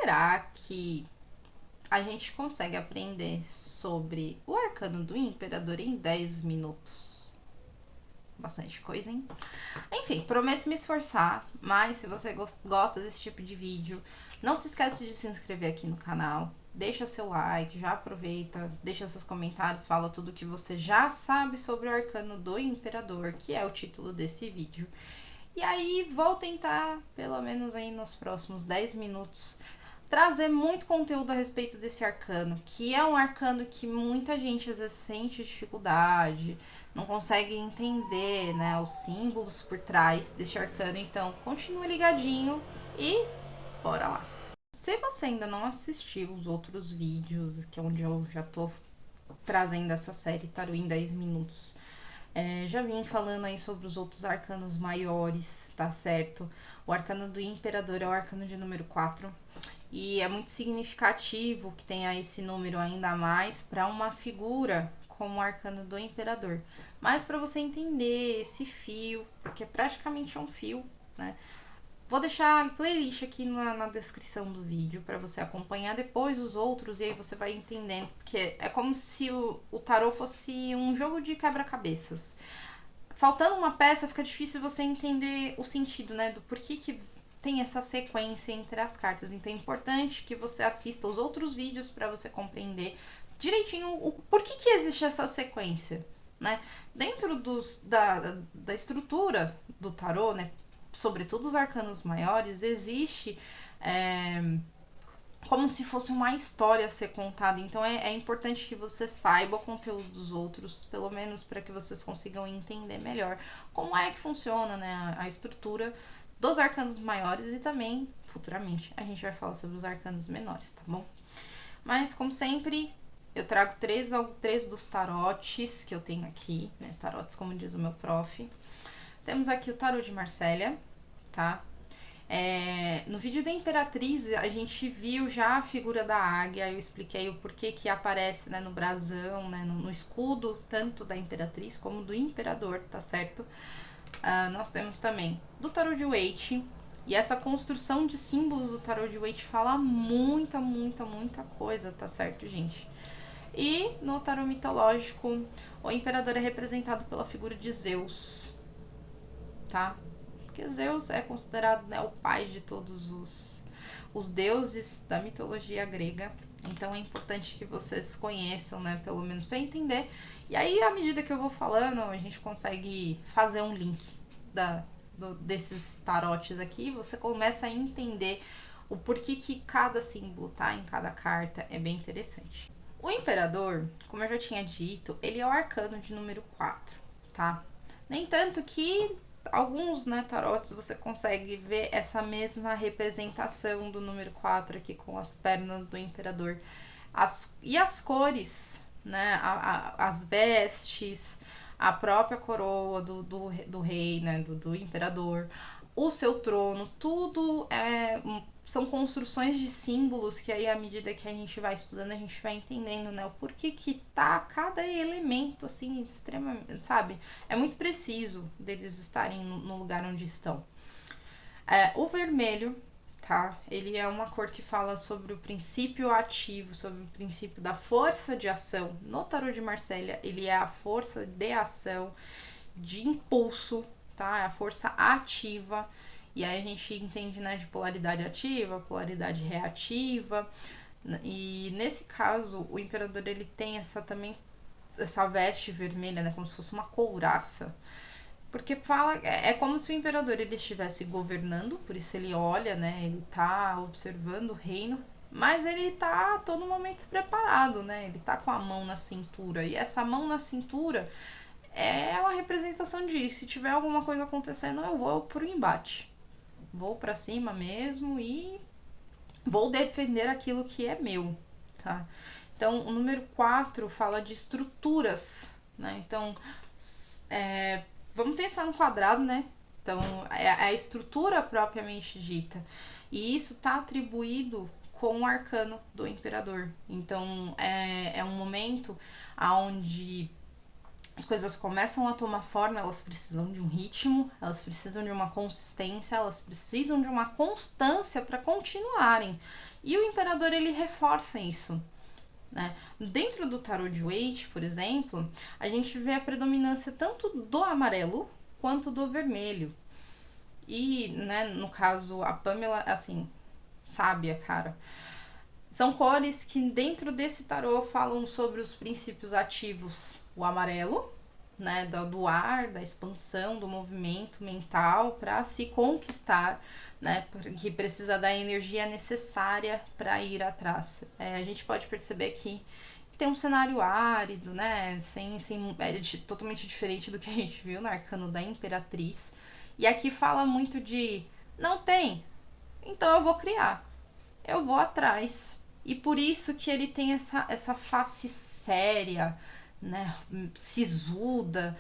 será que a gente consegue aprender sobre o arcano do imperador em 10 minutos? Bastante coisa, hein? Enfim, prometo me esforçar, mas se você gosta desse tipo de vídeo, não se esquece de se inscrever aqui no canal, deixa seu like, já aproveita, deixa seus comentários, fala tudo que você já sabe sobre o arcano do imperador, que é o título desse vídeo. E aí vou tentar, pelo menos aí nos próximos 10 minutos, trazer muito conteúdo a respeito desse arcano, que é um arcano que muita gente às vezes sente dificuldade, não consegue entender, né, os símbolos por trás desse arcano. Então continue ligadinho e bora lá. Se você ainda não assistiu os outros vídeos, que é onde eu já tô trazendo essa série Tarô em 10 minutos, já vim falando aí sobre os outros arcanos maiores, tá certo? O arcano do imperador é o arcano de número 4. E é muito significativo que tenha esse número ainda mais para uma figura como o arcano do imperador. Mas para você entender esse fio, porque praticamente é um fio, né? Vou deixar a playlist aqui na descrição do vídeo para você acompanhar depois os outros e aí você vai entendendo, porque é como se o tarô fosse um jogo de quebra-cabeças. Faltando uma peça, fica difícil você entender o sentido, né, do porquê que tem essa sequência entre as cartas. Então é importante que você assista os outros vídeos para você compreender direitinho o porquê que existe essa sequência, né? Dentro da estrutura do tarô, né, sobretudo os arcanos maiores, existe como se fosse uma história a ser contada. Então é importante que você saiba o conteúdo dos outros, pelo menos para que vocês consigam entender melhor como é que funciona, né, a estrutura dos arcanos maiores e também, futuramente, a gente vai falar sobre os arcanos menores, tá bom? Mas, como sempre, eu trago três dos tarotes que eu tenho aqui, né, tarotes como diz o meu prof. Temos aqui o tarô de Marsella, tá? No vídeo da Imperatriz, a gente viu já a figura da águia, eu expliquei o porquê que aparece, né, no brasão, né, no escudo, tanto da Imperatriz como do Imperador, tá certo? Nós temos também do tarô de Waite, e essa construção de símbolos do tarô de Waite fala muita coisa, tá certo, gente? E no tarô mitológico, o Imperador é representado pela figura de Zeus, tá? Porque Zeus é considerado, né, o pai de todos os deuses da mitologia grega. Então é importante que vocês conheçam, né, pelo menos para entender. E aí, à medida que eu vou falando, a gente consegue fazer um link desses tarotes aqui. Você começa a entender o porquê que cada símbolo tá em cada carta. É bem interessante. O Imperador, como eu já tinha dito, ele é o arcano de número 4, tá? Nem tanto que alguns, né, tarotes você consegue ver essa mesma representação do número 4 aqui com as pernas do imperador. E as cores, né, as vestes, a própria coroa do rei, né, do imperador, o seu trono, tudo são construções de símbolos que aí, à medida que a gente vai estudando, a gente vai entendendo, né, o porquê que tá cada elemento, assim, extremamente, sabe? É muito preciso deles estarem no lugar onde estão. O vermelho, tá? Ele é uma cor que fala sobre o princípio ativo, sobre o princípio da força de ação. No tarô de Marsella, ele é a força de ação, de impulso, tá? É a força ativa. E aí a gente entende, né, de polaridade ativa, polaridade reativa. E nesse caso, o imperador ele tem essa veste vermelha, né, como se fosse uma couraça. Porque fala, é como se o imperador ele estivesse governando, por isso ele olha, né, ele tá observando o reino, mas ele tá a todo momento preparado, né? Ele tá com a mão na cintura. E essa mão na cintura é uma representação de se tiver alguma coisa acontecendo, eu vou pro embate. Vou para cima mesmo e vou defender aquilo que é meu, tá? Então, o número 4 fala de estruturas, né? Então, vamos pensar no quadrado, né? Então, é a estrutura propriamente dita. E isso está atribuído com o arcano do imperador. Então, é um momento onde as coisas começam a tomar forma, elas precisam de um ritmo, elas precisam de uma consistência, elas precisam de uma constância para continuarem. E o imperador ele reforça isso, né? Dentro do tarot de Waite, por exemplo, a gente vê a predominância tanto do amarelo quanto do vermelho. E, né, no caso, a Pamela, assim, sábia, cara. São cores que dentro desse tarô falam sobre os princípios ativos. O amarelo, né, do ar, da expansão, do movimento mental para se conquistar, né, que precisa da energia necessária para ir atrás. A gente pode perceber que tem um cenário árido, né, totalmente diferente do que a gente viu no arcano da Imperatriz. E aqui fala muito de não tem, então eu vou criar, eu vou atrás. E por isso que ele tem essa face séria, né, sisuda.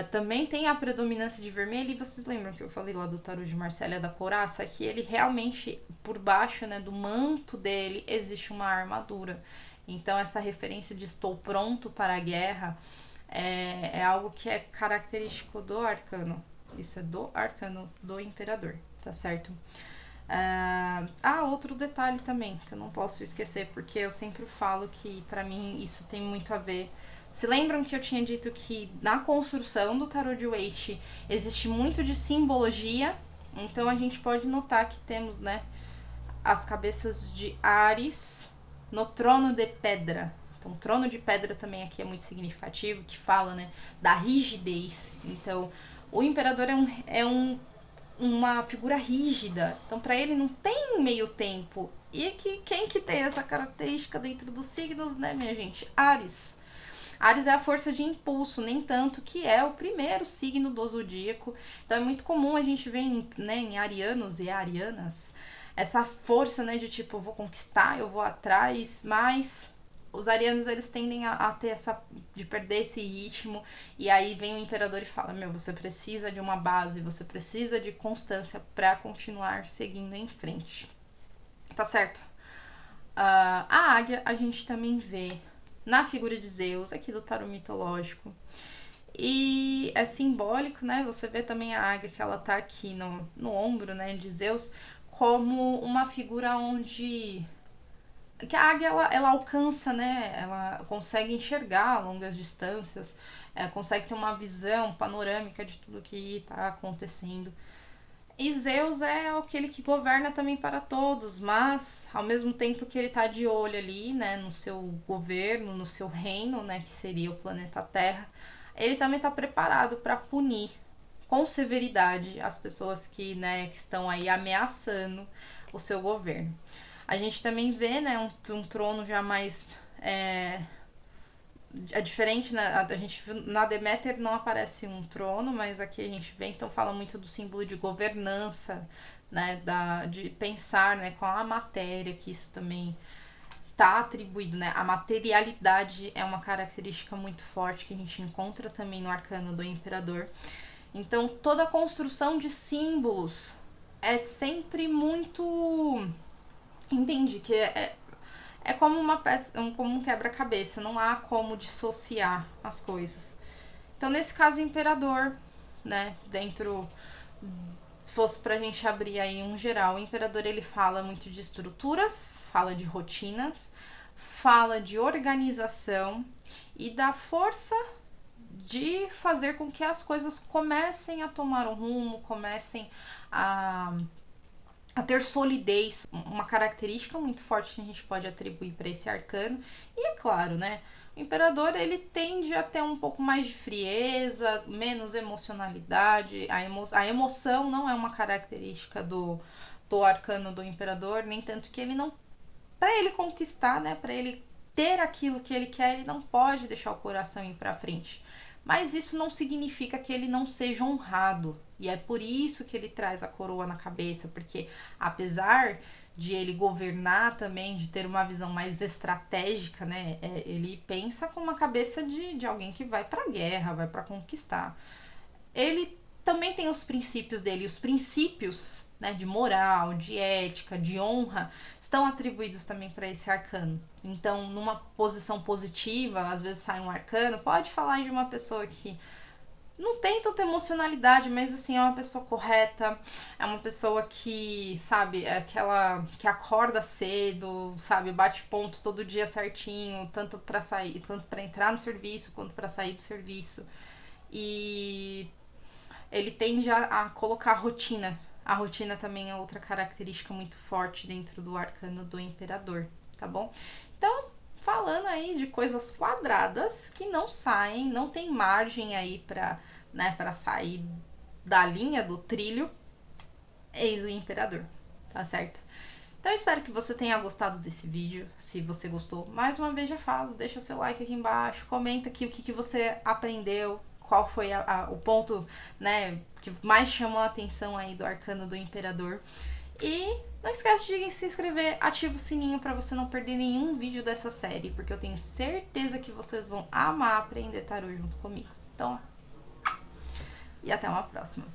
Também tem a predominância de vermelho. E vocês lembram que eu falei lá do tarô de Marcélia da Couraça? Que ele realmente, por baixo, né, do manto dele, existe uma armadura. Então essa referência de estou pronto para a guerra é algo que é característico do arcano. Isso é do arcano do imperador, tá certo? Outro detalhe também, que eu não posso esquecer, porque eu sempre falo que pra mim isso tem muito a ver. Se lembram que eu tinha dito que na construção do tarot de Waite existe muito de simbologia? Então a gente pode notar que temos, né, as cabeças de Ares no trono de pedra. Então, o trono de pedra também aqui é muito significativo, que fala, né, da rigidez. Então, o imperador uma figura rígida. Então, para ele não tem meio tempo. E quem que tem essa característica dentro dos signos, né, minha gente? Áries. Áries é a força de impulso, nem tanto que é o primeiro signo do zodíaco. Então, é muito comum a gente ver em arianos e arianas essa força, né, de tipo, eu vou conquistar, eu vou atrás, mas os arianos eles tendem a ter de perder esse ritmo, e aí vem o imperador e fala, você precisa de uma base, você precisa de constância para continuar seguindo em frente, tá certo? A águia a gente também vê na figura de Zeus, aqui do tarô mitológico, e é simbólico, né, você vê também a águia que ela tá aqui no ombro, né, de Zeus, como uma figura onde que a águia ela alcança, né? Ela consegue enxergar a longas distâncias, consegue ter uma visão panorâmica de tudo que está acontecendo. E Zeus é aquele que governa também para todos, mas ao mesmo tempo que ele está de olho ali, né, no seu governo, no seu reino, né, que seria o planeta Terra, ele também está preparado para punir com severidade as pessoas que, né, que estão aí ameaçando o seu governo. A gente também vê, né, um trono já mais é diferente, né? A gente na Deméter não aparece um trono, mas aqui a gente vê, então fala muito do símbolo de governança, né, de pensar, né, com a matéria, que isso também tá atribuído, né? A materialidade é uma característica muito forte que a gente encontra também no arcano do imperador. Então toda a construção de símbolos é sempre muito, entende, que é como uma peça, como um quebra-cabeça, não há como dissociar as coisas. Então, nesse caso, o imperador, né, dentro, se fosse pra gente abrir aí um geral, o imperador ele fala muito de estruturas, fala de rotinas, fala de organização e da força de fazer com que as coisas comecem a tomar um rumo, comecem a ter solidez, uma característica muito forte que a gente pode atribuir para esse arcano. E é claro, né, o imperador ele tende a ter um pouco mais de frieza, menos emocionalidade. A emoção não é uma característica do arcano do imperador, nem tanto que ele não, para ele conquistar, né, para ele ter aquilo que ele quer, ele não pode deixar o coração ir para frente. Mas isso não significa que ele não seja honrado. E é por isso que ele traz a coroa na cabeça, porque apesar de ele governar também, de ter uma visão mais estratégica, né, ele pensa com uma cabeça de alguém que vai para a guerra, vai para conquistar. Ele também tem os princípios dele. Os princípios né, de moral, de ética, de honra, estão atribuídos também para esse arcano. Então, numa posição positiva, às vezes sai um arcano, pode falar de uma pessoa que não tem tanta emocionalidade, mas assim, é uma pessoa correta, é uma pessoa que, sabe, é aquela que acorda cedo, sabe, bate ponto todo dia certinho, tanto para sair, tanto para entrar no serviço quanto para sair do serviço. E ele tende a colocar rotina. A rotina também é outra característica muito forte dentro do arcano do imperador, tá bom? Então, falando aí de coisas quadradas que não saem, não tem margem aí para, né, para sair da linha do trilho, eis o imperador, tá certo? Então eu espero que você tenha gostado desse vídeo. Se você gostou, mais uma vez já falo, deixa seu like aqui embaixo, comenta aqui o que você aprendeu, qual foi o ponto, né, que mais chamou a atenção aí do arcano do imperador. E não esquece de se inscrever, ativa o sininho para você não perder nenhum vídeo dessa série, porque eu tenho certeza que vocês vão amar aprender tarô junto comigo. Então, e até uma próxima.